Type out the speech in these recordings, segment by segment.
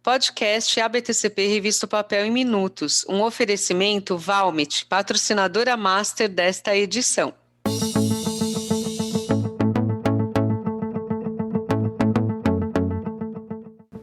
Podcast ABTCP Revista Papel em Minutos, um oferecimento Valmet, patrocinadora master desta edição.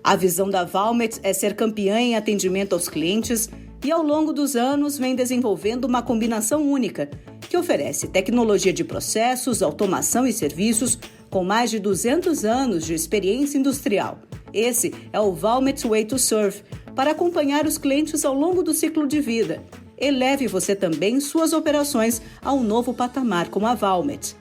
A visão da Valmet é ser campeã em atendimento aos clientes e, ao longo dos anos, vem desenvolvendo uma combinação única que oferece tecnologia de processos, automação e serviços com mais de 200 anos de experiência industrial. Esse é o Valmet Way to Serve, para acompanhar os clientes ao longo do ciclo de vida. Eleve você também suas operações a um novo patamar com a Valmet.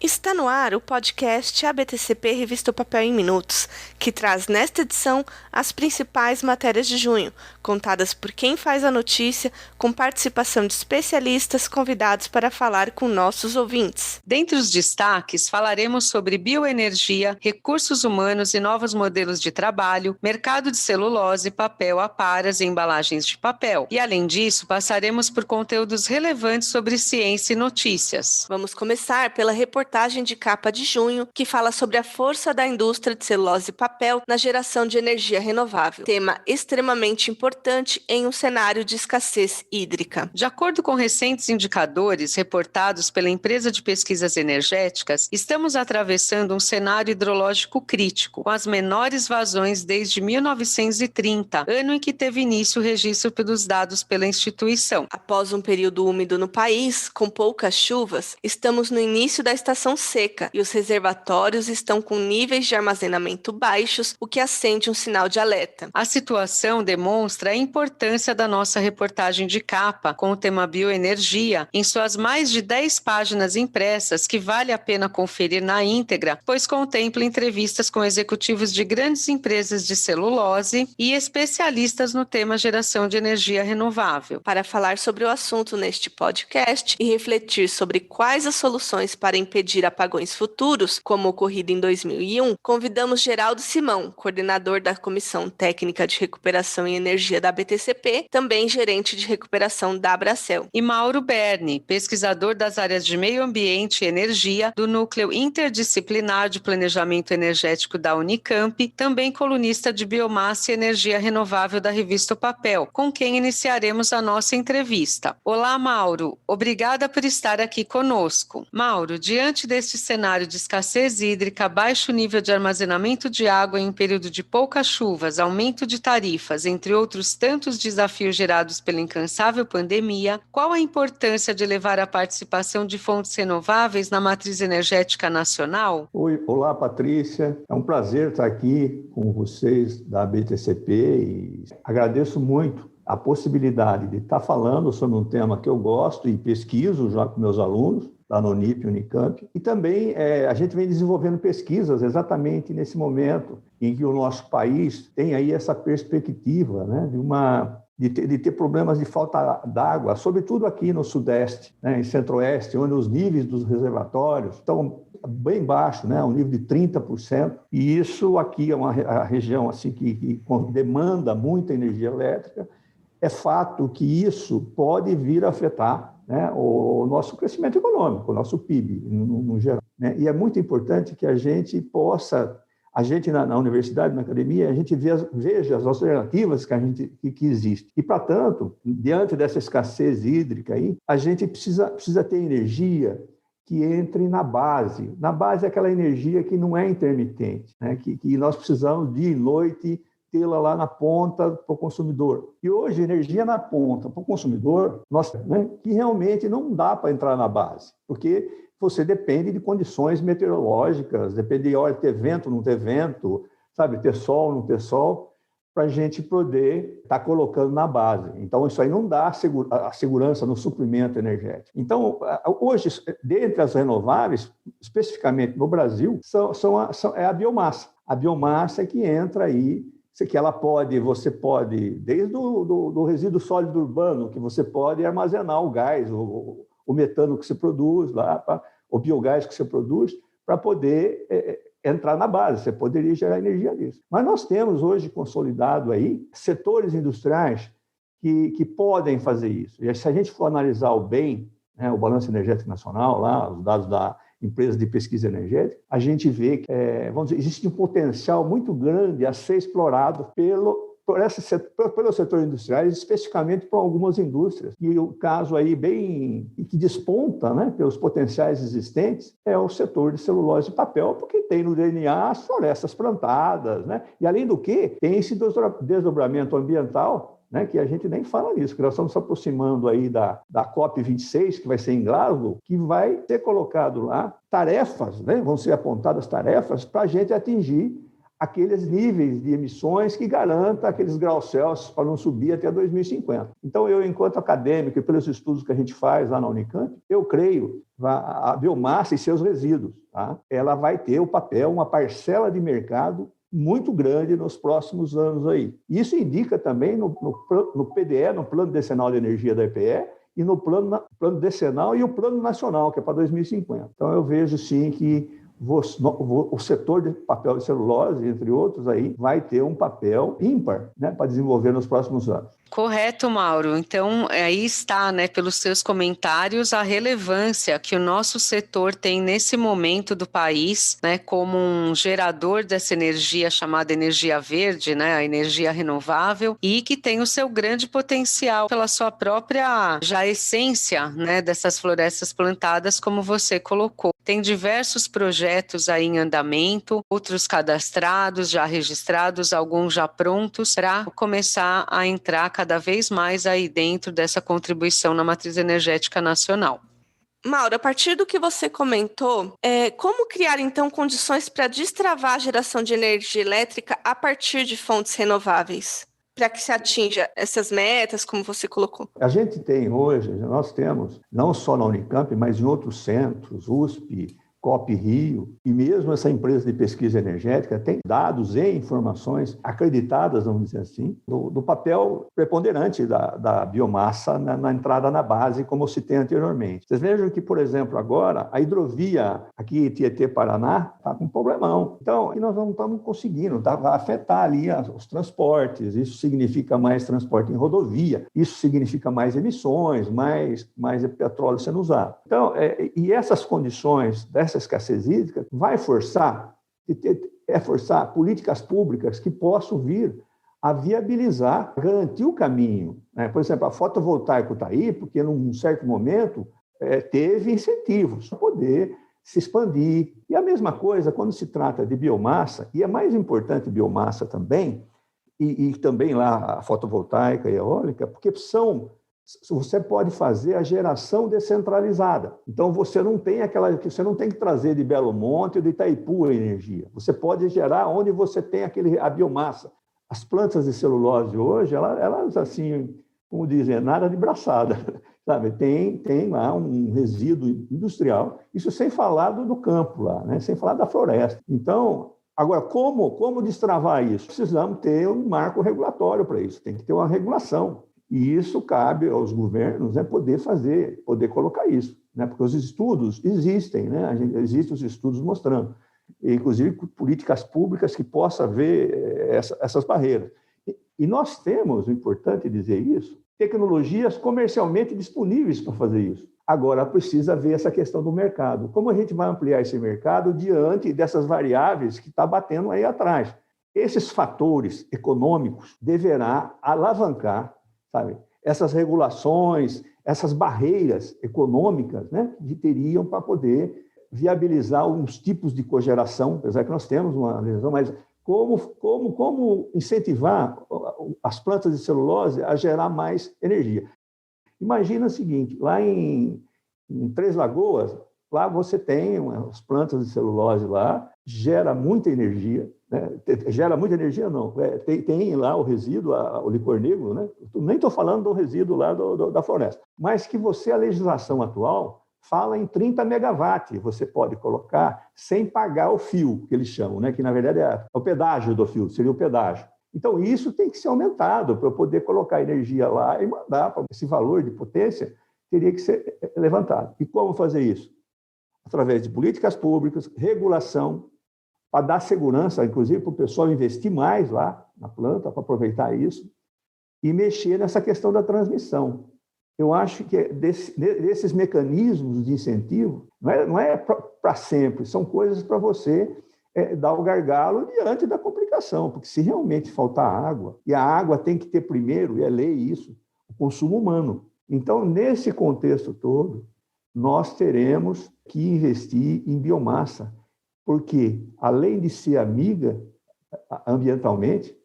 Está no ar o podcast ABTCP Revista Papel em Minutos, que traz nesta edição as principais matérias de junho, contadas por quem faz a notícia, com participação de especialistas convidados para falar com nossos ouvintes. Dentre os destaques, falaremos sobre bioenergia, recursos humanos e novos modelos de trabalho, mercado de celulose, papel, aparas e embalagens de papel. E, além disso, passaremos por conteúdos relevantes sobre ciência e notícias. Vamos começar pela reportagem de capa de junho, que fala sobre a força da indústria de celulose e papel na geração de energia renovável, tema extremamente importante em um cenário de escassez hídrica. De acordo com recentes indicadores reportados pela empresa de pesquisas energéticas, estamos atravessando um cenário hidrológico crítico, com as menores vazões desde 1930, ano em que teve início o registro pelos dados pela instituição. Após um período úmido no país, com poucas chuvas, estamos no início da estação seca e os reservatórios estão com níveis de armazenamento baixos, o que acende um sinal de alerta. A situação demonstra a importância da nossa reportagem de capa com o tema bioenergia em suas mais de 10 páginas impressas, que vale a pena conferir na íntegra, pois contempla entrevistas com executivos de grandes empresas de celulose e especialistas no tema geração de energia renovável. Para falar sobre o assunto neste podcast e refletir sobre quais as soluções para impedir apagões futuros, como ocorrido em 2001, convidamos Geraldo Simão, coordenador da Comissão Técnica de Recuperação e Energia da ABTCP, também gerente de recuperação da Abracel. E Mauro Berni, pesquisador das áreas de Meio Ambiente e Energia do Núcleo Interdisciplinar de Planejamento Energético da Unicamp, também colunista de Biomassa e Energia Renovável da revista O Papel, com quem iniciaremos a nossa entrevista. Olá, Mauro. Obrigada por estar aqui conosco. Mauro, diante deste cenário de escassez hídrica, baixo nível de armazenamento de água em um período de poucas chuvas, aumento de tarifas, entre outros tantos desafios gerados pela incansável pandemia, qual a importância de levar a participação de fontes renováveis na matriz energética nacional? Olá, Patrícia. É um prazer estar aqui com vocês da ABTCP e agradeço muito a possibilidade de estar falando sobre um tema que eu gosto e pesquiso já com meus alunos, lá no Unip, Unicamp. E também a gente vem desenvolvendo pesquisas exatamente nesse momento em que o nosso país tem aí essa perspectiva, né, de ter problemas de falta d'água, sobretudo aqui no Sudeste, né, em Centro-Oeste, onde os níveis dos reservatórios estão bem baixos, né, um nível de 30%. E isso aqui é uma região assim, que demanda muita energia elétrica. É fato que isso pode vir a afetar, né, o nosso crescimento econômico, o nosso PIB, no geral. Né? E é muito importante que a gente possa, na universidade, na academia, a gente veja as alternativas que existem. E, para tanto, diante dessa escassez hídrica, aí, a gente precisa ter energia que entre na base. Na base é aquela energia que não é intermitente, né? que nós precisamos dia e noite tê-la lá na ponta para o consumidor. E hoje, energia na ponta para o consumidor, que realmente não dá para entrar na base, porque você depende de condições meteorológicas, depende de hora de ter vento, não ter vento, sabe, ter sol, não ter sol, para a gente poder estar colocando na base. Então, isso aí não dá a segurança no suprimento energético. Então, hoje, dentre as renováveis, especificamente no Brasil, é a biomassa. A biomassa é que entra aí, que você pode, desde do resíduo sólido urbano, que você pode armazenar o gás, o metano que você produz, o biogás que você produz, para poder entrar na base, você poderia gerar energia disso. Mas nós temos hoje consolidado aí setores industriais que podem fazer isso. E se a gente for analisar o balanço energético nacional, lá, os dados da empresas de pesquisa energética, a gente vê que, vamos dizer, existe um potencial muito grande a ser explorado pelo setor industrial, especificamente por algumas indústrias. E o caso aí que desponta, né, pelos potenciais existentes é o setor de celulose e papel, porque tem no DNA as florestas plantadas, né? E, além do que, tem esse desdobramento ambiental, né, que a gente nem fala nisso, que nós estamos se aproximando aí da COP26, que vai ser em Glasgow, que vai ser colocado lá tarefas, né, vão ser apontadas tarefas para a gente atingir aqueles níveis de emissões que garantam aqueles graus Celsius para não subir até 2050. Então, eu, enquanto acadêmico e pelos estudos que a gente faz lá na Unicamp, eu creio que a biomassa e seus resíduos, tá? Ela vai ter o papel, uma parcela de mercado muito grande nos próximos anos aí. Isso indica também no PDE, no Plano Decenal de Energia da EPE, e no plano decenal e o Plano Nacional, que é para 2050. Então, eu vejo, sim, que o setor de papel e celulose, entre outros, aí, vai ter um papel ímpar, né, para desenvolver nos próximos anos. Correto, Mauro. Então, aí está, né, pelos seus comentários, a relevância que o nosso setor tem nesse momento do país, né, como um gerador dessa energia chamada energia verde, né, a energia renovável, e que tem o seu grande potencial pela sua própria já essência, né, dessas florestas plantadas, como você colocou. Tem diversos projetos aí em andamento, outros cadastrados, já registrados, alguns já prontos para começar a entrar cada vez mais aí dentro dessa contribuição na matriz energética nacional. Mauro, a partir do que você comentou, como criar então condições para destravar a geração de energia elétrica a partir de fontes renováveis, para que se atinja essas metas, como você colocou? A gente tem hoje, nós temos, não só na Unicamp, mas em outros centros, USP, COP Rio, e mesmo essa empresa de pesquisa energética tem dados e informações acreditadas, vamos dizer assim, do papel preponderante da biomassa na entrada na base, como eu citei anteriormente. Vocês vejam que, por exemplo, agora, a hidrovia aqui, Tietê-Paraná, está com um problemão. Então, nós não estamos conseguindo, vai afetar ali os transportes, isso significa mais transporte em rodovia, isso significa mais emissões, mais petróleo sendo usado. Então, e essas condições dessa escassez hídrica vai forçar políticas públicas que possam vir a viabilizar, garantir o caminho, né? Por exemplo, a fotovoltaica está aí porque, num certo momento, teve incentivos para poder se expandir. E a mesma coisa quando se trata de biomassa, e é mais importante biomassa também, e também lá a fotovoltaica e a eólica, porque você pode fazer a geração descentralizada. Então, você não tem que trazer de Belo Monte ou de Itaipu a energia. Você pode gerar onde você tem a biomassa. As plantas de celulose hoje, elas assim, como dizem, nada de braçada. Sabe? Tem lá um resíduo industrial, isso sem falar do campo lá, né? Sem falar da floresta. Então, agora, como destravar isso? Precisamos ter um marco regulatório para isso, tem que ter uma regulação. E isso cabe aos governos, né, poder colocar isso, né, porque os estudos existem, né, existem os estudos mostrando, inclusive políticas públicas que possam ver essas barreiras. E nós temos, é importante dizer isso, tecnologias comercialmente disponíveis para fazer isso. Agora, precisa ver essa questão do mercado. Como a gente vai ampliar esse mercado diante dessas variáveis que está batendo aí atrás? Esses fatores econômicos deverá alavancar, sabe, essas regulações, essas barreiras econômicas, né, que teriam para poder viabilizar alguns tipos de cogeração, apesar que nós temos uma legislação, mas como incentivar as plantas de celulose a gerar mais energia. Imagina o seguinte, lá em Três Lagoas, lá você tem as plantas de celulose lá, gera muita energia, né? Gera muita energia, não. Tem lá o resíduo, o licor negro, né? Nem estou falando do resíduo lá da floresta. Mas que a legislação atual fala em 30 megawatts. Você pode colocar sem pagar o fio, que eles chamam, né? Que na verdade é o pedágio do fio, seria o pedágio. Então, isso tem que ser aumentado para eu poder colocar energia lá e mandar para esse valor de potência, teria que ser levantado. E como fazer isso? Através de políticas públicas, regulação, para dar segurança, inclusive, para o pessoal investir mais lá na planta, para aproveitar isso, e mexer nessa questão da transmissão. Eu acho que desses mecanismos de incentivo, não é para sempre, são coisas para você dar o gargalo diante da complicação, porque se realmente faltar água, e a água tem que ter primeiro, e é lei isso, o consumo humano. Então, nesse contexto todo, nós teremos que investir em biomassa, porque, além de ser amiga ambientalmente,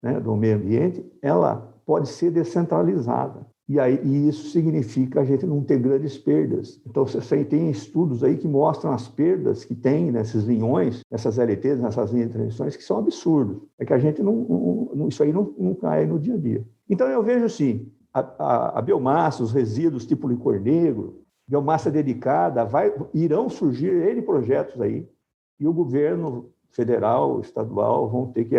né, do meio ambiente, ela pode ser descentralizada. E isso significa a gente não ter grandes perdas. Então, você tem estudos aí que mostram as perdas que tem nesses linhões, nessas LTs, nessas linhas de transmissões, que são absurdos. É que a gente isso aí não cai no dia a dia. Então, eu vejo assim, a biomassa, os resíduos tipo licor negro, biomassa dedicada, irão surgir N projetos aí, e o governo federal, estadual, vão ter que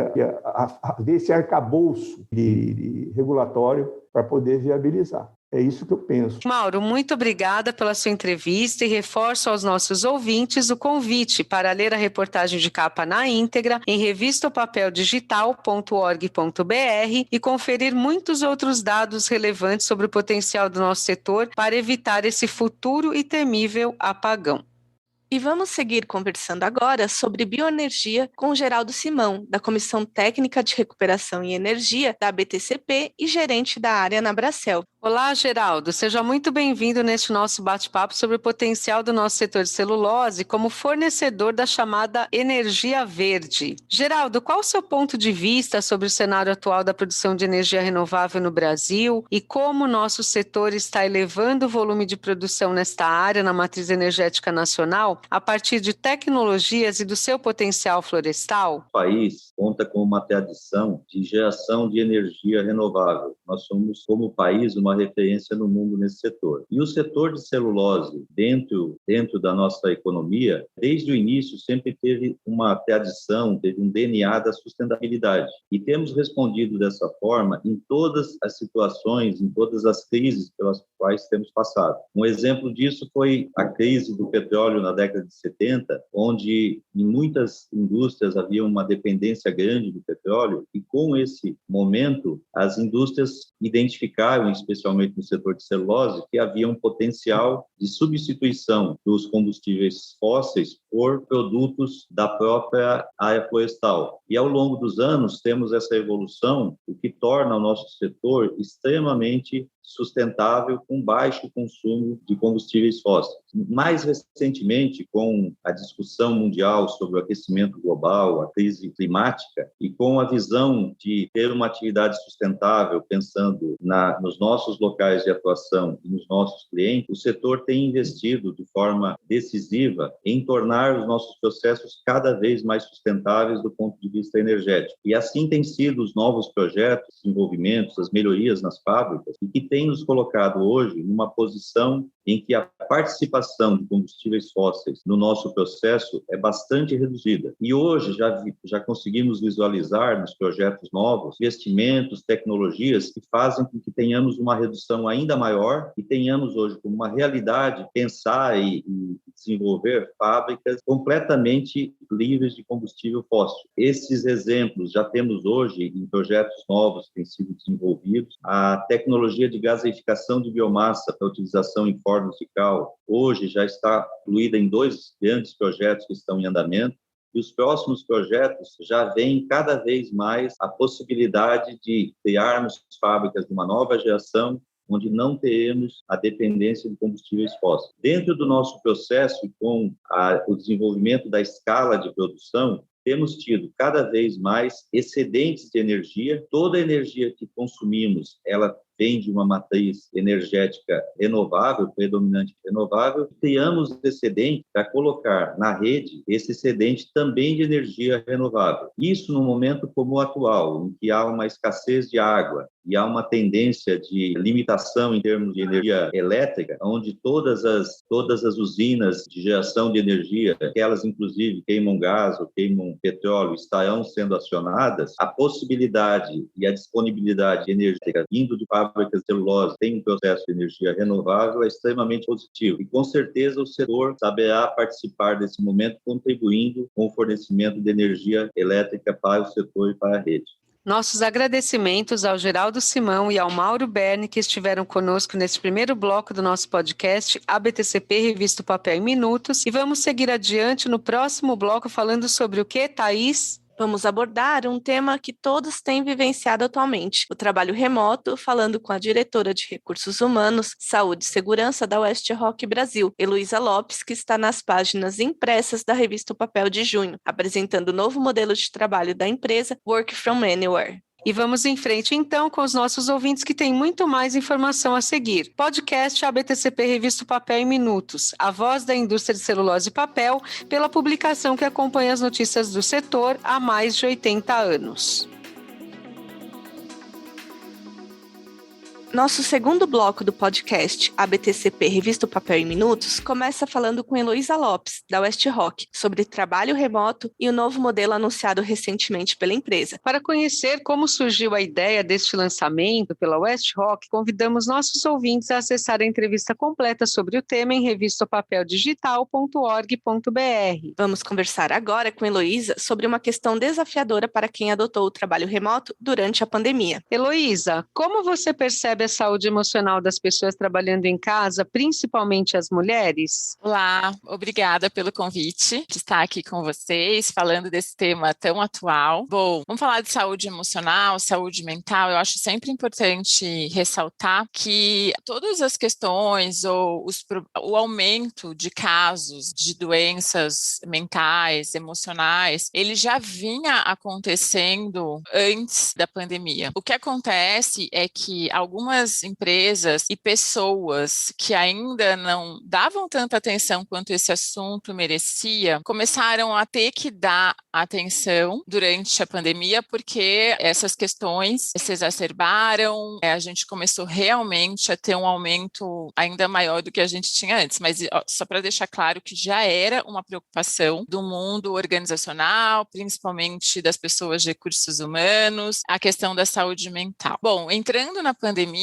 ver esse arcabouço de regulatório para poder viabilizar. É isso que eu penso. Mauro, muito obrigada pela sua entrevista e reforço aos nossos ouvintes o convite para ler a reportagem de capa na íntegra em revistapapeldigital.org.br e conferir muitos outros dados relevantes sobre o potencial do nosso setor para evitar esse futuro e temível apagão. E vamos seguir conversando agora sobre bioenergia com Geraldo Simão, da Comissão Técnica de Recuperação e Energia da BTCP e gerente da área na Bracel. Olá, Geraldo. Seja muito bem-vindo neste nosso bate-papo sobre o potencial do nosso setor de celulose como fornecedor da chamada energia verde. Geraldo, qual o seu ponto de vista sobre o cenário atual da produção de energia renovável no Brasil e como o nosso setor está elevando o volume de produção nesta área na matriz energética nacional a partir de tecnologias e do seu potencial florestal? O país conta com uma tradição de geração de energia renovável. Nós somos, como país, uma referência no mundo nesse setor. E o setor de celulose, dentro da nossa economia, desde o início sempre teve uma tradição, teve um DNA da sustentabilidade. E temos respondido dessa forma em todas as situações, em todas as crises pelas quais temos passado. Um exemplo disso foi a crise do petróleo na década de 70, onde em muitas indústrias havia uma dependência grande do petróleo, e com esse momento as indústrias identificaram, especialmente no setor de celulose, que havia um potencial de substituição dos combustíveis fósseis por produtos da própria área florestal. E ao longo dos anos temos essa evolução, o que torna o nosso setor extremamente sustentável, com baixo consumo de combustíveis fósseis. Mais recentemente, com a discussão mundial sobre o aquecimento global, a crise climática, e com a visão de ter uma atividade sustentável, pensando nos nossos locais de atuação e nos nossos clientes, o setor tem investido de forma decisiva em tornar os nossos processos cada vez mais sustentáveis do ponto de vista energético. E assim têm sido os novos projetos, desenvolvimentos, as melhorias nas fábricas, e que têm nos colocado hoje numa posição em que a participação de combustíveis fósseis no nosso processo é bastante reduzida. E hoje já conseguimos visualizar nos projetos novos investimentos, tecnologias que fazem com que tenhamos uma redução ainda maior e tenhamos hoje como uma realidade pensar e desenvolver fábricas completamente livres de combustível fóssil. Esses exemplos já temos hoje em projetos novos que têm sido desenvolvidos. A tecnologia de gaseificação de biomassa para utilização em fornos de cal hoje já está incluída em 2 grandes projetos que estão em andamento. E os próximos projetos já veem cada vez mais a possibilidade de criarmos fábricas de uma nova geração, onde não teremos a dependência de combustíveis fósseis. Dentro do nosso processo e com o desenvolvimento da escala de produção, temos tido cada vez mais excedentes de energia. Toda a energia que consumimos, ela vem de uma matriz energética renovável, predominante renovável, criamos excedente para colocar na rede esse excedente também de energia renovável. Isso no momento como o atual, em que há uma escassez de água e há uma tendência de limitação em termos de energia elétrica, onde todas as usinas de geração de energia, que elas inclusive queimam gás ou queimam petróleo, estarão sendo acionadas, a possibilidade e a disponibilidade de energia vindo de fábricas de celulose tem um processo de energia renovável é extremamente positivo. E com certeza o setor saberá participar desse momento, contribuindo com o fornecimento de energia elétrica para o setor e para a rede. Nossos agradecimentos ao Geraldo Simão e ao Mauro Berni, que estiveram conosco nesse primeiro bloco do nosso podcast, ABTCP Revista Papel em Minutos. E vamos seguir adiante no próximo bloco falando sobre o que, Thaís? Vamos abordar um tema que todos têm vivenciado atualmente, o trabalho remoto, falando com a diretora de Recursos Humanos, Saúde e Segurança da West Rock Brasil, Heloísa Lopes, que está nas páginas impressas da revista O Papel de junho, apresentando o novo modelo de trabalho da empresa Work From Anywhere. E vamos em frente, então, com os nossos ouvintes que têm muito mais informação a seguir. Podcast ABTCP Revista Papel em Minutos, a voz da indústria de celulose e papel, pela publicação que acompanha as notícias do setor há mais de 80 anos. Nosso segundo bloco do podcast, ABTCP Revista Papel em Minutos, começa falando com Heloísa Lopes, da West Rock, sobre trabalho remoto e o novo modelo anunciado recentemente pela empresa. Para conhecer como surgiu a ideia deste lançamento pela West Rock, convidamos nossos ouvintes a acessar a entrevista completa sobre o tema em revistapapeldigital.org.br. Vamos conversar agora com Heloísa sobre uma questão desafiadora para quem adotou o trabalho remoto durante a pandemia. Heloísa, como você percebe a saúde emocional das pessoas trabalhando em casa, principalmente as mulheres? Olá, obrigada pelo convite de estar aqui com vocês, falando desse tema tão atual. Bom, vamos falar de saúde emocional, saúde mental. Eu acho sempre importante ressaltar que todas as questões ou o aumento de casos de doenças mentais, emocionais, ele já vinha acontecendo antes da pandemia. O que acontece é que algumas empresas e pessoas que ainda não davam tanta atenção quanto esse assunto merecia, começaram a ter que dar atenção durante a pandemia, porque essas questões se exacerbaram, a gente começou realmente a ter um aumento ainda maior do que a gente tinha antes, mas só para deixar claro que já era uma preocupação do mundo organizacional, principalmente das pessoas de recursos humanos, a questão da saúde mental. Bom, entrando na pandemia,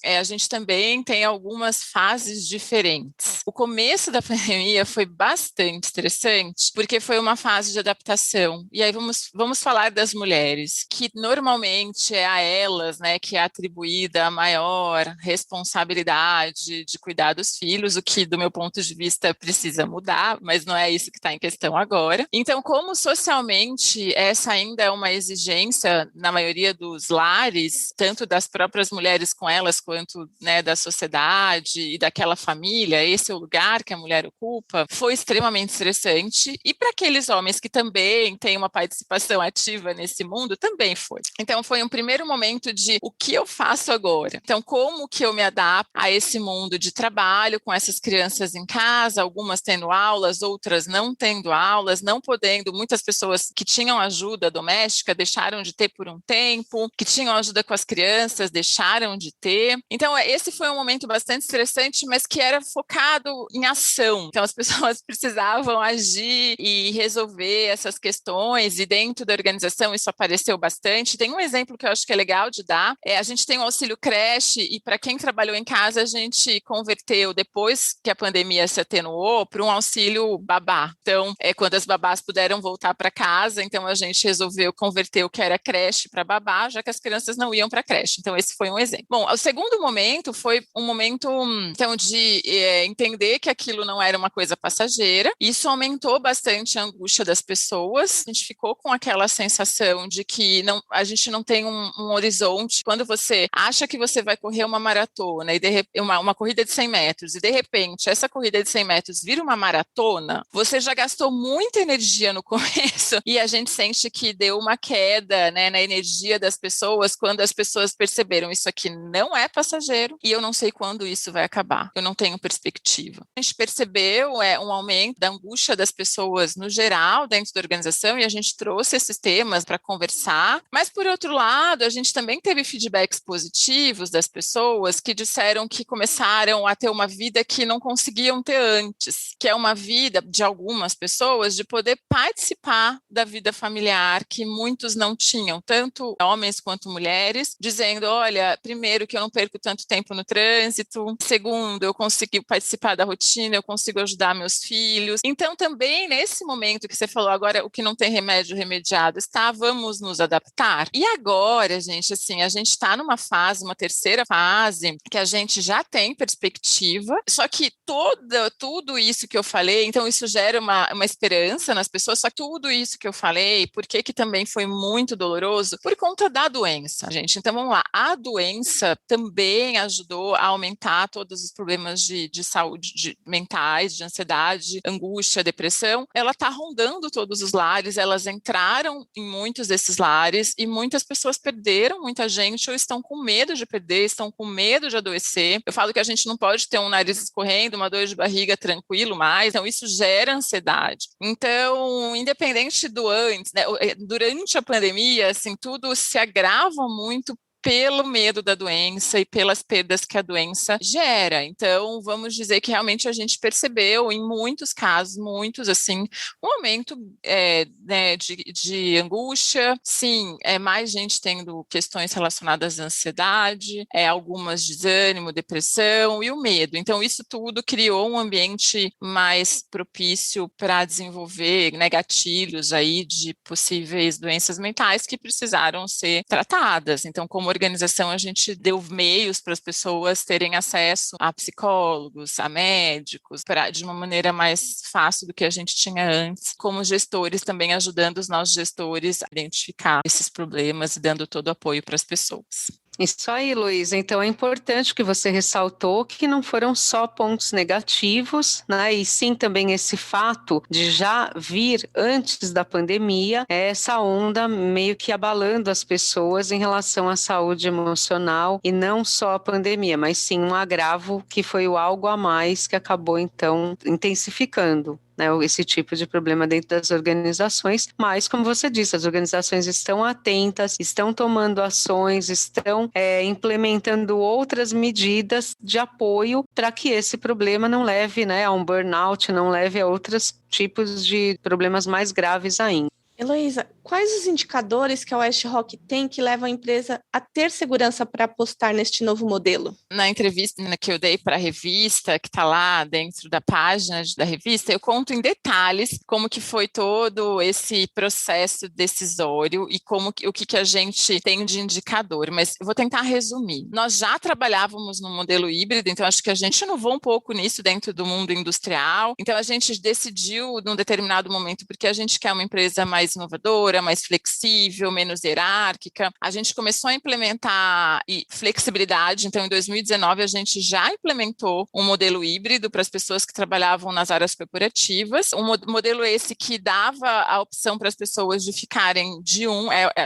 a gente também tem algumas fases diferentes. O começo da pandemia foi bastante estressante, porque foi uma fase de adaptação. E aí vamos falar das mulheres, que normalmente é a elas, né, que é atribuída a maior responsabilidade de cuidar dos filhos, o que, do meu ponto de vista, precisa mudar, mas não é isso que está em questão agora. Então, como socialmente essa ainda é uma exigência na maioria dos lares, tanto das próprias mulheres com elas, quanto, né, da sociedade e daquela família, esse é o lugar que a mulher ocupa, foi extremamente estressante, e para aqueles homens que também têm uma participação ativa nesse mundo, também foi. Então, foi um primeiro momento de o que eu faço agora? Então, como que eu me adapto a esse mundo de trabalho, com essas crianças em casa, algumas tendo aulas, outras não tendo aulas, não podendo, muitas pessoas que tinham ajuda doméstica deixaram de ter por um tempo, que tinham ajuda com as crianças deixaram de ter. Então, esse foi um momento bastante estressante, mas que era focado em ação. Então, as pessoas precisavam agir e resolver essas questões, e dentro da organização isso apareceu bastante. Tem um exemplo que eu acho que é legal de dar, a gente tem o auxílio creche, e para quem trabalhou em casa, a gente converteu, depois que a pandemia se atenuou, para um auxílio babá. Então, quando as babás puderam voltar para casa, então a gente resolveu converter o que era creche para babá, já que as crianças não iam para creche. Então, esse foi um exemplo. Bom, o segundo momento foi um momento, então, de entender que aquilo não era uma coisa passageira. Isso aumentou bastante a angústia das pessoas. A gente ficou com aquela sensação de que a gente não tem um horizonte. Quando você acha que você vai correr uma maratona, e uma corrida de 100 metros, e de repente essa corrida de 100 metros vira uma maratona, você já gastou muita energia no começo, e a gente sente que deu uma queda, né, na energia das pessoas, quando as pessoas perceberam: isso aqui não é passageiro e eu não sei quando isso vai acabar, eu não tenho perspectiva. A gente percebeu um aumento da angústia das pessoas no geral dentro da organização, e a gente trouxe esses temas para conversar, mas por outro lado, a gente também teve feedbacks positivos das pessoas que disseram que começaram a ter uma vida que não conseguiam ter antes, que é uma vida de algumas pessoas de poder participar da vida familiar, que muitos não tinham, tanto homens quanto mulheres, dizendo: olha, primeiro primeiro, que eu não perco tanto tempo no trânsito. Segundo, eu consigo participar da rotina, eu consigo ajudar meus filhos. Então, também, nesse momento que você falou, agora o que não tem remédio remediado está, vamos nos adaptar. E agora, gente, assim, a gente está numa fase, uma terceira fase, que a gente já tem perspectiva, só que tudo isso que eu falei, então isso gera uma esperança nas pessoas, só que tudo isso que eu falei, por que também foi muito doloroso? Por conta da doença, gente. Então, vamos lá, a doença também ajudou a aumentar todos os problemas de saúde mentais, de ansiedade, angústia, depressão. Ela está rondando todos os lares, elas entraram em muitos desses lares e muitas pessoas perderam muita gente ou estão com medo de perder, estão com medo de adoecer. Eu falo que a gente não pode ter um nariz escorrendo, uma dor de barriga tranquilo mais, então isso gera ansiedade. Então, independente do antes, né, durante a pandemia, assim, tudo se agrava muito pelo medo da doença e pelas perdas que a doença gera. Então, vamos dizer que realmente a gente percebeu, em muitos casos, assim, um aumento né, de angústia, sim, mais gente tendo questões relacionadas à ansiedade, algumas desânimo, depressão e o medo. Então, isso tudo criou um ambiente mais propício para desenvolver, né, gatilhos aí de possíveis doenças mentais que precisaram ser tratadas. Então, como organização, a gente deu meios para as pessoas terem acesso a psicólogos, a médicos, de uma maneira mais fácil do que a gente tinha antes, como gestores também ajudando os nossos gestores a identificar esses problemas e dando todo o apoio para as pessoas. Isso aí, Luísa. Então, é importante que você ressaltou que não foram só pontos negativos, né? E sim também esse fato de já vir antes da pandemia, essa onda meio que abalando as pessoas em relação à saúde emocional e não só a pandemia, mas sim um agravo que foi o algo a mais que acabou, então, intensificando, né, esse tipo de problema dentro das organizações, mas, como você disse, as organizações estão atentas, estão tomando ações, estão implementando outras medidas de apoio para que esse problema não leve, né, a um burnout, não leve a outros tipos de problemas mais graves ainda. Heloísa, quais os indicadores que a West Rock tem que levam a empresa a ter segurança para apostar neste novo modelo? Na entrevista que eu dei para a revista, que está lá dentro da página da revista, eu conto em detalhes como que foi todo esse processo decisório e o que a gente tem de indicador, mas eu vou tentar resumir. Nós já trabalhávamos no modelo híbrido, então acho que a gente inovou um pouco nisso dentro do mundo industrial, então a gente decidiu num determinado momento, porque a gente quer uma empresa mais inovadora, mais flexível, menos hierárquica. A gente começou a implementar flexibilidade, então em 2019 a gente já implementou um modelo híbrido para as pessoas que trabalhavam nas áreas corporativas, um modelo esse que dava a opção para as pessoas de ficarem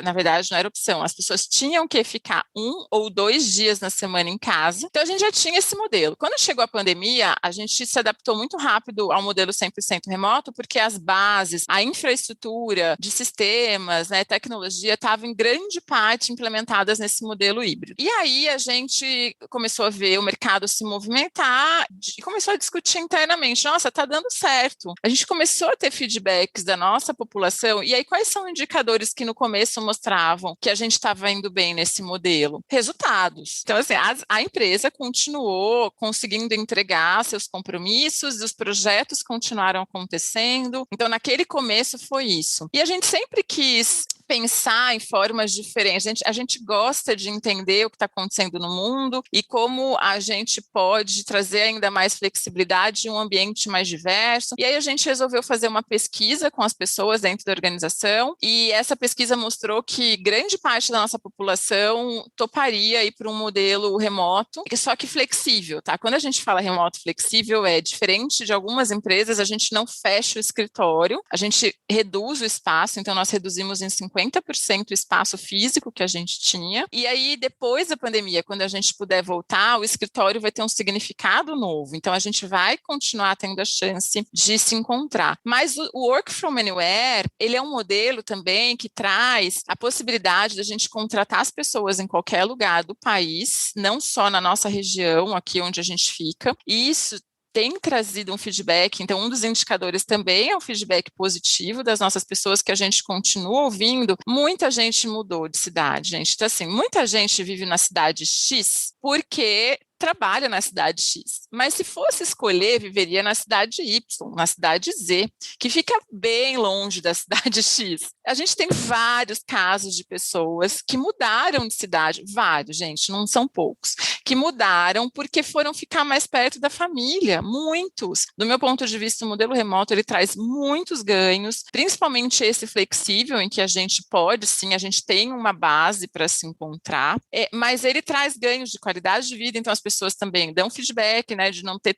na verdade não era opção, as pessoas tinham que ficar 1 ou 2 dias na semana em casa, então a gente já tinha esse modelo. Quando chegou a pandemia, a gente se adaptou muito rápido ao modelo 100% remoto, porque as bases, a infraestrutura de sistemas, né, tecnologia, estavam em grande parte implementadas nesse modelo híbrido. E aí a gente começou a ver o mercado se movimentar e começou a discutir internamente, nossa, está dando certo. A gente começou a ter feedbacks da nossa população, e aí quais são indicadores que no começo mostravam que a gente estava indo bem nesse modelo? Resultados. Então, assim, a empresa continuou conseguindo entregar seus compromissos, os projetos continuaram acontecendo, então naquele começo foi isso. E a gente sempre quis pensar em formas diferentes. A gente gosta de entender o que está acontecendo no mundo e como a gente pode trazer ainda mais flexibilidade em um ambiente mais diverso. E aí a gente resolveu fazer uma pesquisa com as pessoas dentro da organização e essa pesquisa mostrou que grande parte da nossa população toparia ir para um modelo remoto, só que flexível, tá? Quando a gente fala remoto flexível, é diferente de algumas empresas, a gente não fecha o escritório, a gente reduz o espaço, então nós reduzimos em 50% o espaço físico que a gente tinha, e aí depois da pandemia, quando a gente puder voltar, o escritório vai ter um significado novo, então a gente vai continuar tendo a chance de se encontrar. Mas o Work from Anywhere, ele é um modelo também que traz a possibilidade de a gente contratar as pessoas em qualquer lugar do país, não só na nossa região, aqui onde a gente fica, e isso tem trazido um feedback, então um dos indicadores também é o feedback positivo das nossas pessoas que a gente continua ouvindo. Muita gente mudou de cidade, gente. Então, assim, muita gente vive na cidade X porque trabalha na cidade X, mas se fosse escolher, viveria na cidade Y, na cidade Z, que fica bem longe da cidade X. A gente tem vários casos de pessoas que mudaram de cidade, vários, gente, não são poucos, que mudaram porque foram ficar mais perto da família, muitos. Do meu ponto de vista, o modelo remoto, ele traz muitos ganhos, principalmente esse flexível, em que a gente pode, sim, a gente tem uma base para se encontrar, mas ele traz ganhos de qualidade de vida, então as pessoas também dão feedback, né, de não ter,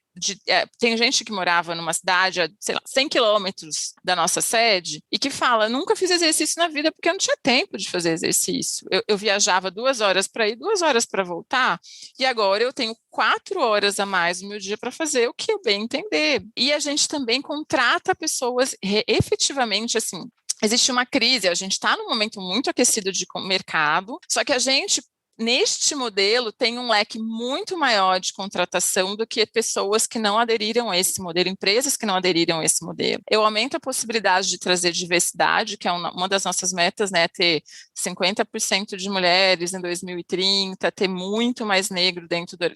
tem gente que morava numa cidade a, sei lá, 100 quilômetros da nossa sede e que fala, nunca fiz exercício na vida porque eu não tinha tempo de fazer exercício. Eu viajava 2 horas para ir, 2 horas para voltar, e agora eu tenho 4 horas a mais no meu dia para fazer o que eu bem entender. E a gente também contrata pessoas efetivamente, assim, existe uma crise, a gente está num momento muito aquecido de mercado, só que a gente, neste modelo, tem um leque muito maior de contratação do que pessoas que não aderiram a esse modelo, empresas que não aderiram a esse modelo. Eu aumento a possibilidade de trazer diversidade, que é uma das nossas metas, né, ter 50% de mulheres em 2030, ter muito mais negros dentro da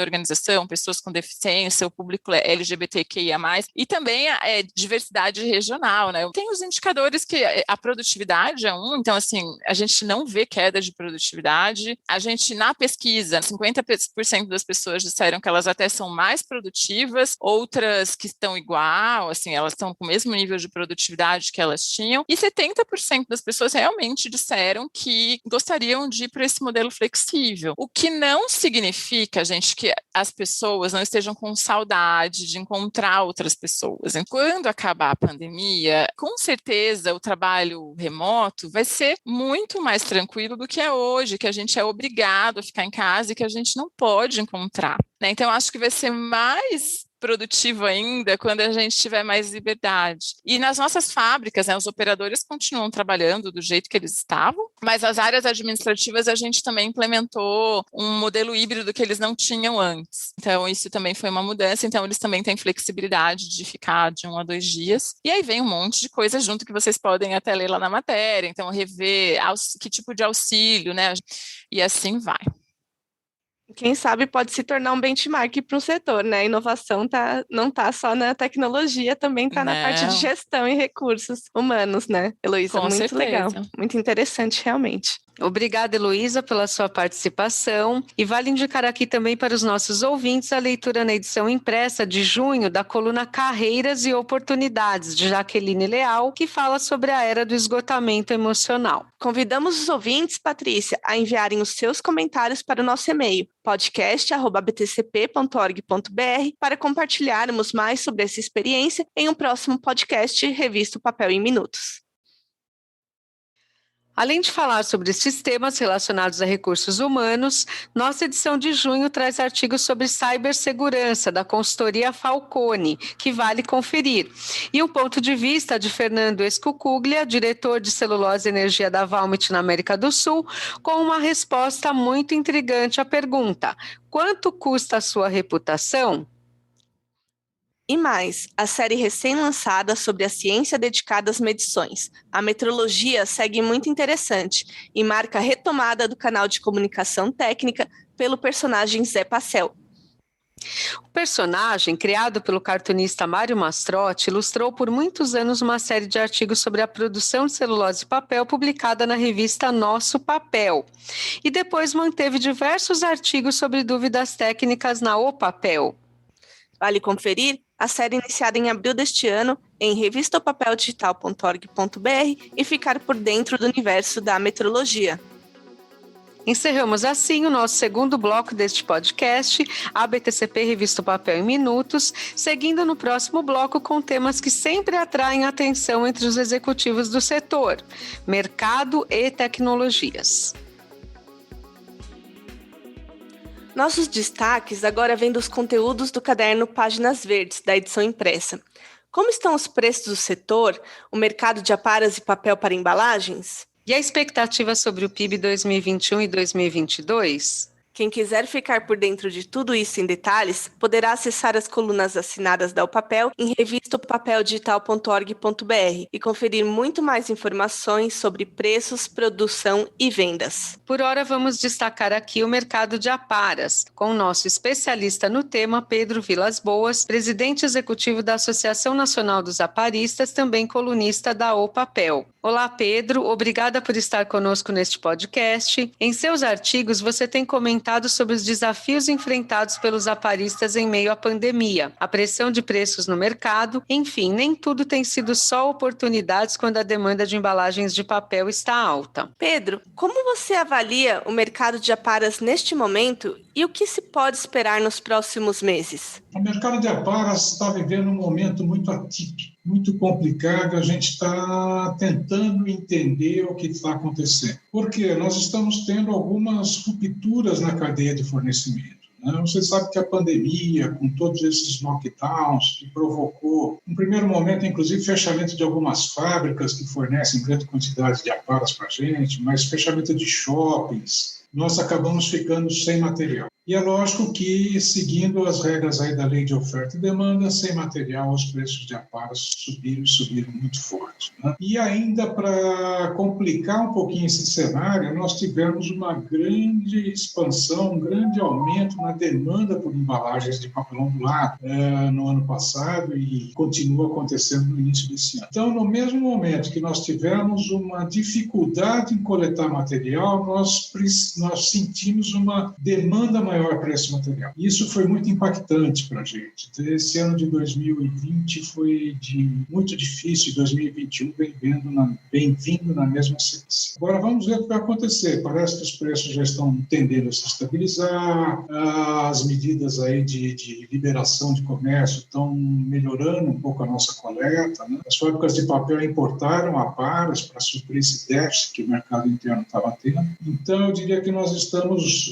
organização, pessoas com deficiência, o público LGBTQIA+, e também a diversidade regional, né. Tem os indicadores que a produtividade é um, então, assim, a gente não vê queda de produtividade. A gente, na pesquisa, 50% das pessoas disseram que elas até são mais produtivas, outras que estão igual, assim, elas estão com o mesmo nível de produtividade que elas tinham, e 70% das pessoas realmente disseram que gostariam de ir para esse modelo flexível. O que não significa, gente, que as pessoas não estejam com saudade de encontrar outras pessoas. Quando acabar a pandemia, com certeza o trabalho remoto vai ser muito mais tranquilo do que é hoje, que a gente é obrigado a ficar em casa e que a gente não pode encontrar, né? Então, acho que vai ser mais produtivo ainda quando a gente tiver mais liberdade. E nas nossas fábricas, né, os operadores continuam trabalhando do jeito que eles estavam, mas as áreas administrativas a gente também implementou um modelo híbrido que eles não tinham antes. Então, isso também foi uma mudança. Então, eles também têm flexibilidade de ficar de 1 a 2 dias. E aí vem um monte de coisa junto que vocês podem até ler lá na matéria. Então, rever que tipo de auxílio, né? E assim vai. Quem sabe pode se tornar um benchmark para um setor, né? A inovação não está só na tecnologia, também está na parte de gestão e recursos humanos, né, Heloísa? Muito certeza. Legal, muito interessante, realmente. Obrigada, Heloísa, pela sua participação. E vale indicar aqui também para os nossos ouvintes a leitura na edição impressa de junho da coluna Carreiras e Oportunidades, de Jaqueline Leal, que fala sobre a era do esgotamento emocional. Convidamos os ouvintes, Patrícia, a enviarem os seus comentários para o nosso e-mail, podcast@btcp.org.br, para compartilharmos mais sobre essa experiência em um próximo podcast Revista Papel em Minutos. Além de falar sobre esses temas relacionados a recursos humanos, nossa edição de junho traz artigos sobre cibersegurança da consultoria Falcone, que vale conferir. E um ponto de vista de Fernando Escucuglia, diretor de celulose e energia da Valmet na América do Sul, com uma resposta muito intrigante à pergunta: quanto custa a sua reputação? E mais, a série recém-lançada sobre a ciência dedicada às medições. A metrologia segue muito interessante e marca a retomada do canal de comunicação técnica pelo personagem Zé Passel. O personagem, criado pelo cartunista Mário Mastrotti, ilustrou por muitos anos uma série de artigos sobre a produção de celulose e papel publicada na revista Nosso Papel. E depois manteve diversos artigos sobre dúvidas técnicas na O Papel. Vale conferir a série iniciada em abril deste ano em revistapapeldigital.org.br e ficar por dentro do universo da metrologia. Encerramos assim o nosso segundo bloco deste podcast, a BTCP Revista Papel em Minutos, seguindo no próximo bloco com temas que sempre atraem atenção entre os executivos do setor: mercado e tecnologias. Nossos destaques agora vêm dos conteúdos do caderno Páginas Verdes, da edição impressa. Como estão os preços do setor, o mercado de aparas e papel para embalagens? E a expectativa sobre o PIB 2021 e 2022? Quem quiser ficar por dentro de tudo isso em detalhes, poderá acessar as colunas assinadas da Upapel em revistapapeldigital.org.br e conferir muito mais informações sobre preços, produção e vendas. Por hora, vamos destacar aqui o mercado de aparas, com o nosso especialista no tema, Pedro Vilas Boas, presidente executivo da Associação Nacional dos Aparistas, também colunista da Upapel. Olá, Pedro, obrigada por estar conosco neste podcast. Em seus artigos, você tem comentado sobre os desafios enfrentados pelos aparistas em meio à pandemia, a pressão de preços no mercado, enfim, nem tudo tem sido só oportunidades quando a demanda de embalagens de papel está alta. Pedro, como você avalia o mercado de aparas neste momento e o que se pode esperar nos próximos meses? O mercado de aparas está vivendo um momento muito atípico, muito complicado. A gente está tentando entender o que está acontecendo. Porque nós estamos tendo algumas rupturas na cadeia de fornecimento. Você sabe que a pandemia, com todos esses lockdowns, que provocou, no primeiro momento, inclusive, fechamento de algumas fábricas que fornecem grande quantidade de aparas para a gente, mas fechamento de shoppings, nós acabamos ficando sem material. E é lógico que, seguindo as regras aí da lei de oferta e demanda, sem material, os preços de aparas subiram muito forte. E ainda para complicar um pouquinho esse cenário, nós tivemos uma grande expansão, um grande aumento na demanda por embalagens de papel ondulado no ano passado e continua acontecendo no início desse ano. Então, no mesmo momento que nós tivemos uma dificuldade em coletar material, nós sentimos uma demanda maior para esse material. Isso foi muito impactante para a gente. Esse ano de 2020 foi muito difícil, 2021 vem vindo na mesma sequência. Agora vamos ver o que vai acontecer. Parece que os preços já estão tendendo a se estabilizar, as medidas aí de liberação de comércio estão melhorando um pouco a nossa coleta. As fábricas de papel importaram aparas para suprir esse déficit que o mercado interno estava tendo. Então, eu diria que nós estamos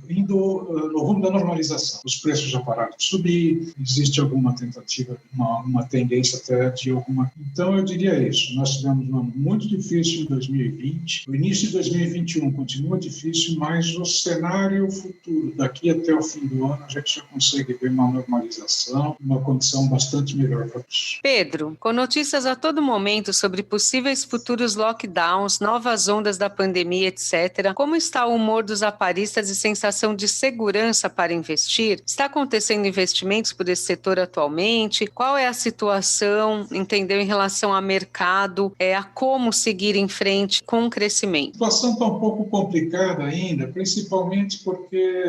indo no rumo da normalização. Os preços já pararam de subir, existe alguma tentativa, uma tendência até de alguma... Então, eu diria isso. Nós tivemos um ano muito difícil em 2020. O início de 2021 continua difícil, mas o cenário futuro, daqui até o fim do ano, a gente já consegue ver uma normalização, uma condição bastante melhor para todos. Pedro, com notícias a todo momento sobre possíveis futuros lockdowns, novas ondas da pandemia, etc., como está o humor dos aparistas e sensação de segurança para investir? Está acontecendo investimentos por esse setor atualmente? Qual é a situação, entendeu, em relação ao mercado, a como seguir em frente com o crescimento? A situação está um pouco complicada ainda, principalmente porque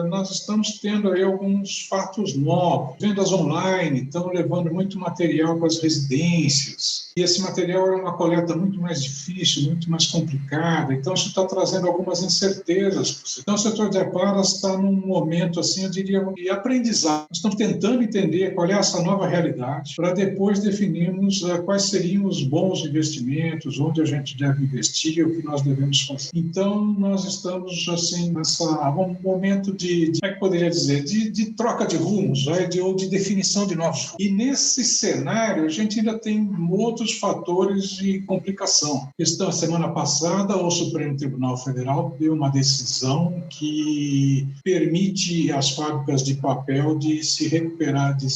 nós estamos tendo aí alguns fatos novos. Vendas online estão levando muito material para as residências. E esse material é uma coleta muito mais difícil, muito mais complicada. Então, isso está trazendo algumas incertezas. Então, o setor de aparas está num momento, assim, eu diria, de aprendizado. Nós estamos tentando entender qual é essa nova realidade para depois definirmos quais seriam os bons investimentos, onde a gente deve investir, o que nós devemos fazer. Então, nós estamos, assim, num momento de como é que poderia dizer, de troca de rumos, ou de definição de novos rumos. E nesse cenário, a gente ainda tem outros fatores de complicação. A semana passada, o Supremo Tribunal Federal deu uma decisão que permite às fábricas de papel de recuperarem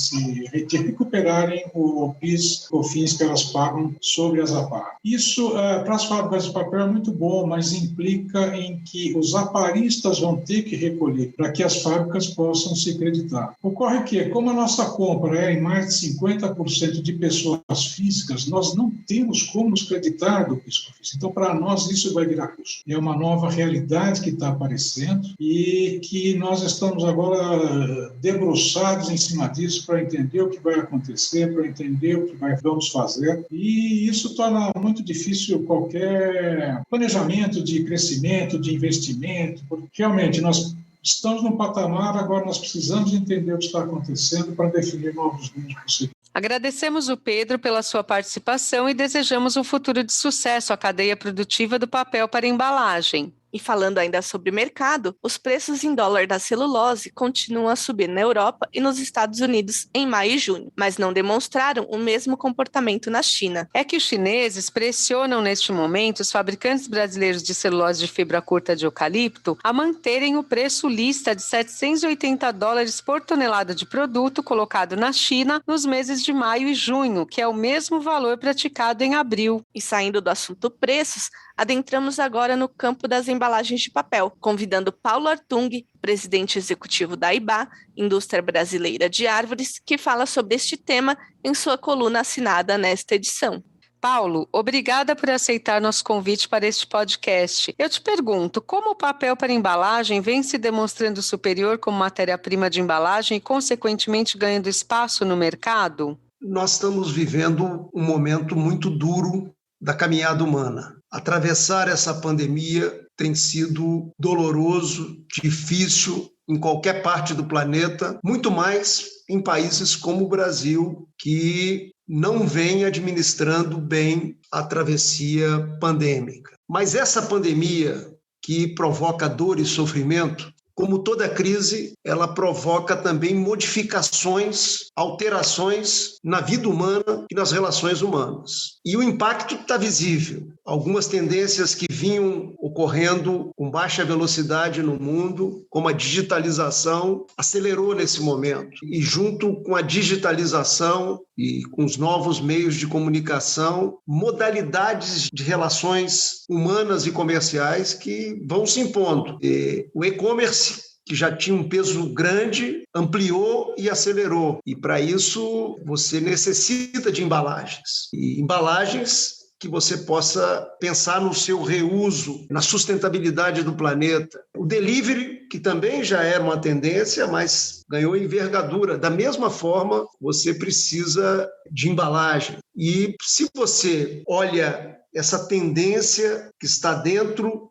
o PIS, COFINS que elas pagam sobre as aparas. Isso, para as fábricas de papel, é muito bom, mas implica em que os aparistas vão ter que recolher para que as fábricas possam se creditar. Ocorre que, como a nossa compra é em mais de 50% de pessoas físicas, nós não temos como nos creditar do PIS/COFINS. Então, para nós, isso vai virar custo. É uma nova realidade que está aparecendo e que nós estamos agora debruçados em cima disso para entender o que vai acontecer, para entender o que vamos fazer. E isso torna muito difícil qualquer planejamento de crescimento, de investimento, porque realmente nós estamos num patamar, agora nós precisamos entender o que está acontecendo para definir novos rumos possíveis. Agradecemos o Pedro pela sua participação e desejamos um futuro de sucesso à cadeia produtiva do papel para embalagem. E falando ainda sobre mercado, os preços em dólar da celulose continuam a subir na Europa e nos Estados Unidos em maio e junho, mas não demonstraram o mesmo comportamento na China. É que os chineses pressionam neste momento os fabricantes brasileiros de celulose de fibra curta de eucalipto a manterem o preço lista de $780 por tonelada de produto colocado na China nos meses de maio e junho, que é o mesmo valor praticado em abril. E saindo do assunto preços, adentramos agora no campo das embalagens de papel, convidando Paulo Artung, presidente executivo da IBA, Indústria Brasileira de Árvores, que fala sobre este tema em sua coluna assinada nesta edição. Paulo, obrigada por aceitar nosso convite para este podcast. Eu te pergunto, como o papel para embalagem vem se demonstrando superior como matéria-prima de embalagem e, consequentemente, ganhando espaço no mercado? Nós estamos vivendo um momento muito duro da caminhada humana. Atravessar essa pandemia tem sido doloroso, difícil em qualquer parte do planeta, muito mais em países como o Brasil, que não vem administrando bem a travessia pandêmica. Mas essa pandemia que provoca dor e sofrimento, como toda crise, ela provoca também modificações, alterações na vida humana e nas relações humanas. E o impacto está visível. Algumas tendências que vinham ocorrendo com baixa velocidade no mundo, como a digitalização, acelerou nesse momento. E junto com a digitalização e com os novos meios de comunicação, modalidades de relações humanas e comerciais que vão se impondo. E o e-commerce, que já tinha um peso grande, ampliou e acelerou. E para isso você necessita de embalagens. E embalagens que você possa pensar no seu reuso, na sustentabilidade do planeta. O delivery, que também já era uma tendência, mas ganhou envergadura. Da mesma forma, você precisa de embalagem. E se você olha essa tendência que está dentro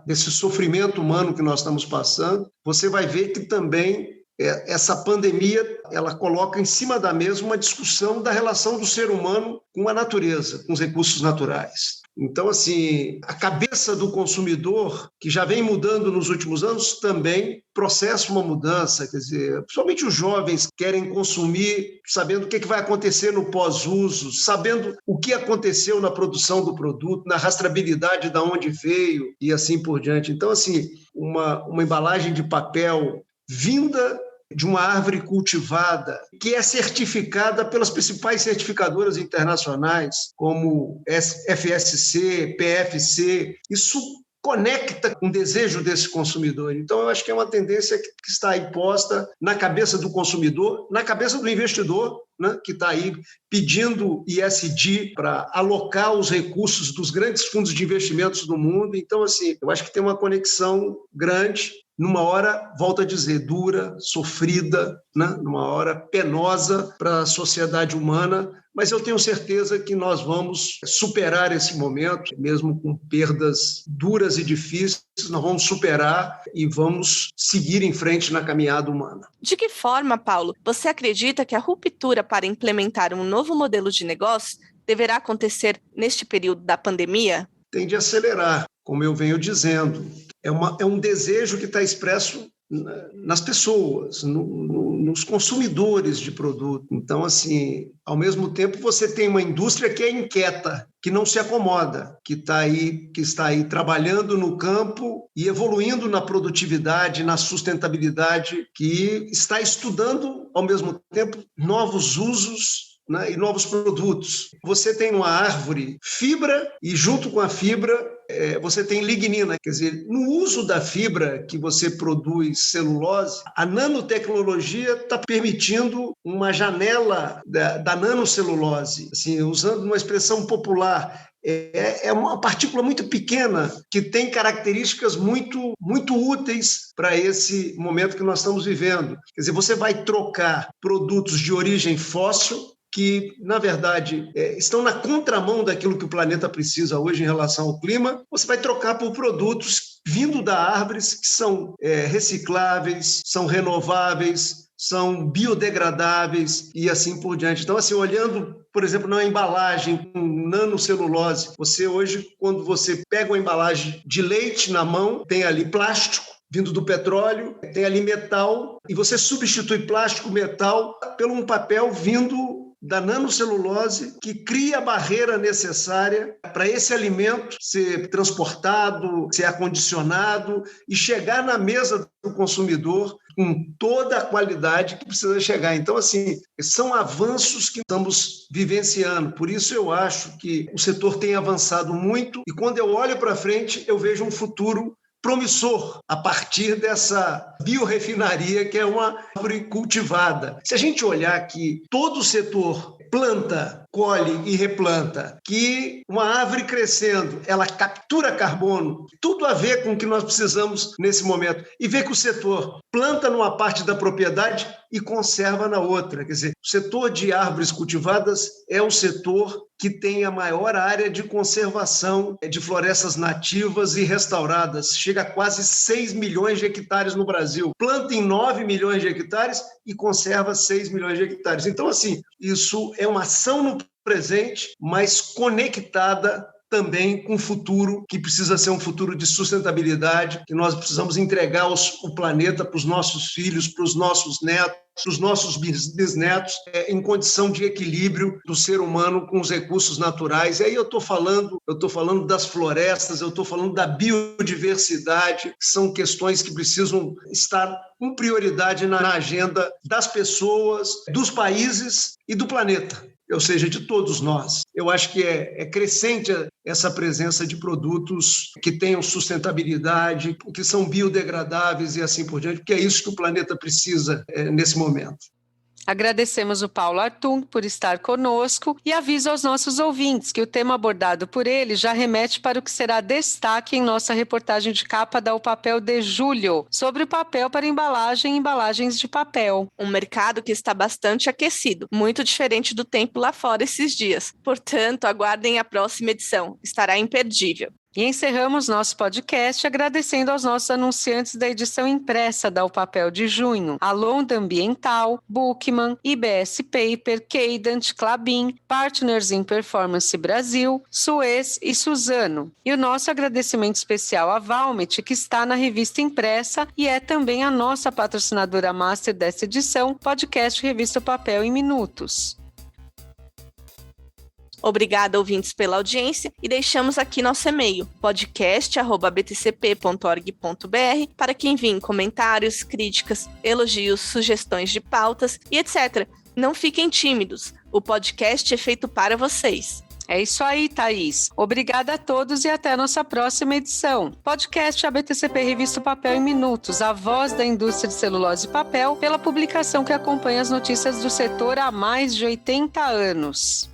desse sofrimento humano que nós estamos passando, você vai ver que também essa pandemia ela coloca em cima da mesa uma discussão da relação do ser humano com a natureza, com os recursos naturais. Então, assim, a cabeça do consumidor, que já vem mudando nos últimos anos, também processa uma mudança. Quer dizer, principalmente os jovens querem consumir sabendo o que vai acontecer no pós-uso, sabendo o que aconteceu na produção do produto, na rastreabilidade de onde veio e assim por diante. Então, assim, uma embalagem de papel vinda de uma árvore cultivada, que é certificada pelas principais certificadoras internacionais, como FSC, PFC. Isso conecta com o desejo desse consumidor. Então, eu acho que é uma tendência que está aí posta na cabeça do consumidor, na cabeça do investidor, né, que está aí pedindo ESG para alocar os recursos dos grandes fundos de investimentos do mundo. Então, assim, eu acho que tem uma conexão grande, numa hora, volto a dizer, dura, sofrida, né? Numa hora penosa para a sociedade humana, mas eu tenho certeza que nós vamos superar esse momento, mesmo com perdas duras e difíceis, nós vamos superar e vamos seguir em frente na caminhada humana. De que forma, Paulo, você acredita que a ruptura para implementar um novo modelo de negócio deverá acontecer neste período da pandemia? Tende a acelerar, como eu venho dizendo. É um desejo que está expresso nas pessoas, nos consumidores de produto. Então, assim, ao mesmo tempo, você tem uma indústria que é inquieta, que não se acomoda, que está aí trabalhando no campo e evoluindo na produtividade, na sustentabilidade, que está estudando, ao mesmo tempo, novos usos, né, e novos produtos. Você tem uma árvore fibra e, junto com a fibra, você tem lignina. Quer dizer, no uso da fibra que você produz celulose, a nanotecnologia está permitindo uma janela da nanocelulose. Assim, usando uma expressão popular, é uma partícula muito pequena que tem características muito, muito úteis para esse momento que nós estamos vivendo. Quer dizer, você vai trocar produtos de origem fóssil, que, na verdade, estão na contramão daquilo que o planeta precisa hoje em relação ao clima, você vai trocar por produtos vindo da árvores que são recicláveis, são renováveis, são biodegradáveis e assim por diante. Então, assim, olhando, por exemplo, na embalagem com nanocelulose, você hoje, quando você pega uma embalagem de leite na mão, tem ali plástico vindo do petróleo, tem ali metal, e você substitui plástico, metal, por um papel vindo da nanocelulose, que cria a barreira necessária para esse alimento ser transportado, ser acondicionado e chegar na mesa do consumidor com toda a qualidade que precisa chegar. Então, assim, são avanços que estamos vivenciando. Por isso eu acho que o setor tem avançado muito e quando eu olho para frente, eu vejo um futuro promissor a partir dessa biorefinaria que é uma árvore cultivada. Se a gente olhar que todo o setor planta, colhe e replanta, que uma árvore crescendo, ela captura carbono, tudo a ver com o que nós precisamos nesse momento. E ver que o setor planta numa parte da propriedade e conserva na outra. Quer dizer, o setor de árvores cultivadas é o setor que tem a maior área de conservação de florestas nativas e restauradas. Chega a quase 6 milhões de hectares no Brasil. Planta em 9 milhões de hectares e conserva 6 milhões de hectares. Então, assim, isso é uma ação no presente, mas conectada também com o futuro, que precisa ser um futuro de sustentabilidade, que nós precisamos entregar o planeta para os nossos filhos, para os nossos netos, para os nossos bisnetos, em condição de equilíbrio do ser humano com os recursos naturais. E aí eu estou falando das florestas, eu estou falando da biodiversidade, que são questões que precisam estar com prioridade na agenda das pessoas, dos países e do planeta. Ou seja, de todos nós. Eu acho que é crescente essa presença de produtos que tenham sustentabilidade, que são biodegradáveis e assim por diante, porque é isso que o planeta precisa nesse momento. Agradecemos o Paulo Artung por estar conosco e aviso aos nossos ouvintes que o tema abordado por ele já remete para o que será destaque em nossa reportagem de capa da O Papel de julho, sobre o papel para embalagem e embalagens de papel. Um mercado que está bastante aquecido, muito diferente do tempo lá fora esses dias. Portanto, aguardem a próxima edição, estará imperdível. E encerramos nosso podcast agradecendo aos nossos anunciantes da edição impressa da O Papel de junho, a Londa Ambiental, Bookman, IBS Paper, Cadent, Klabin, Partners in Performance Brasil, Suez e Suzano. E o nosso agradecimento especial à Valmet, que está na revista impressa e é também a nossa patrocinadora master dessa edição, podcast Revista Papel em Minutos. Obrigada, ouvintes, pela audiência e deixamos aqui nosso e-mail, podcast@btcp.org.br, para que enviem comentários, críticas, elogios, sugestões de pautas e etc. Não fiquem tímidos, o podcast é feito para vocês. É isso aí, Thaís. Obrigada a todos e até a nossa próxima edição. Podcast ABTCP Revista Papel em Minutos, a voz da indústria de celulose e papel, pela publicação que acompanha as notícias do setor há mais de 80 anos.